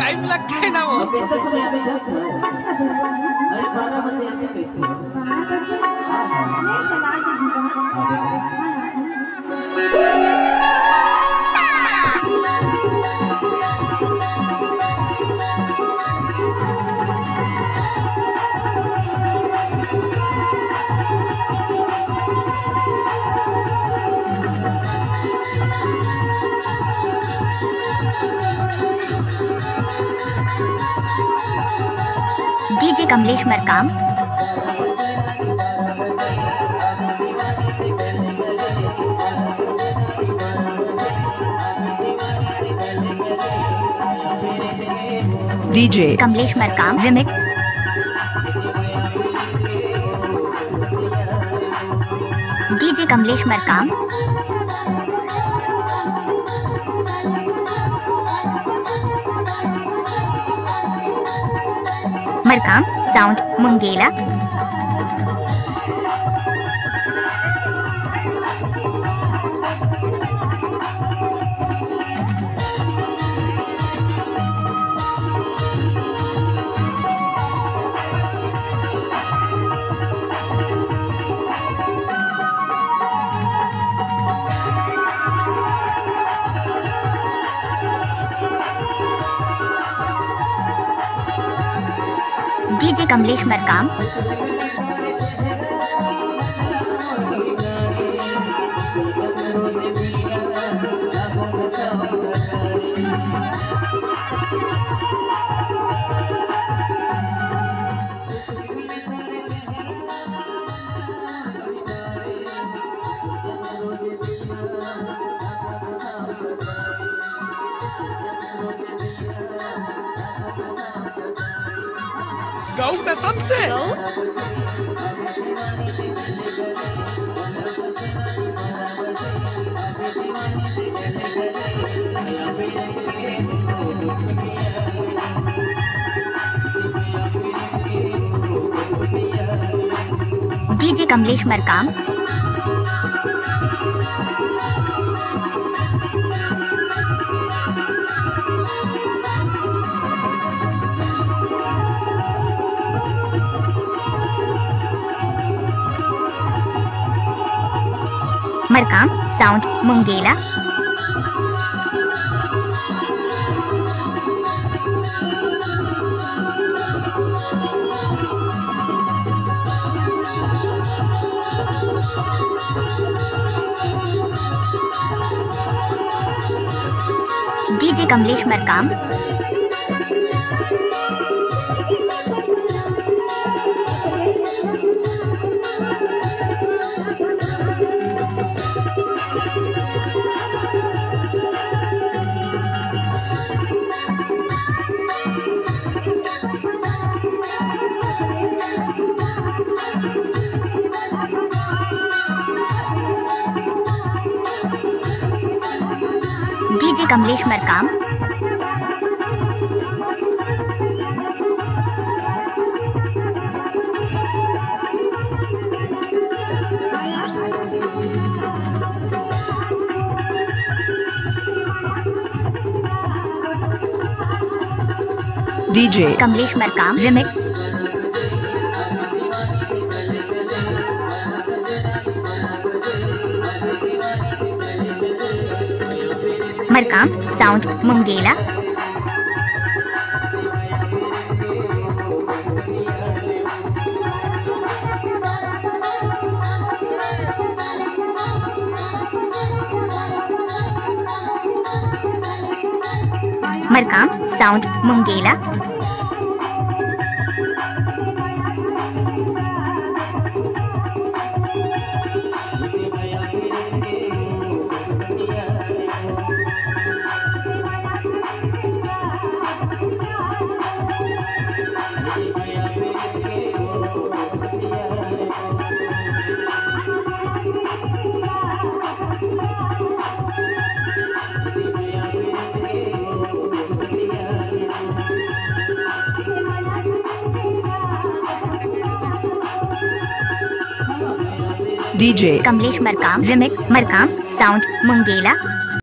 Time लगता है ना वो। DJ Kamlesh Markam. DJ Kamlesh Markam remix. DJ Kamlesh Markam. Markam sound Mungela. DJ Kamlesh Markam. गौ कसम से DJ Kamlesh Markam. Markam sound Mungela. DJ Kamlesh Markam. DJ Kamlesh Markam. DJ Kamlesh Markam remix. Markam sound Mungela. Markam sound Mungela. DJ Kamlesh Markam remix. Markam sound मुंगेला।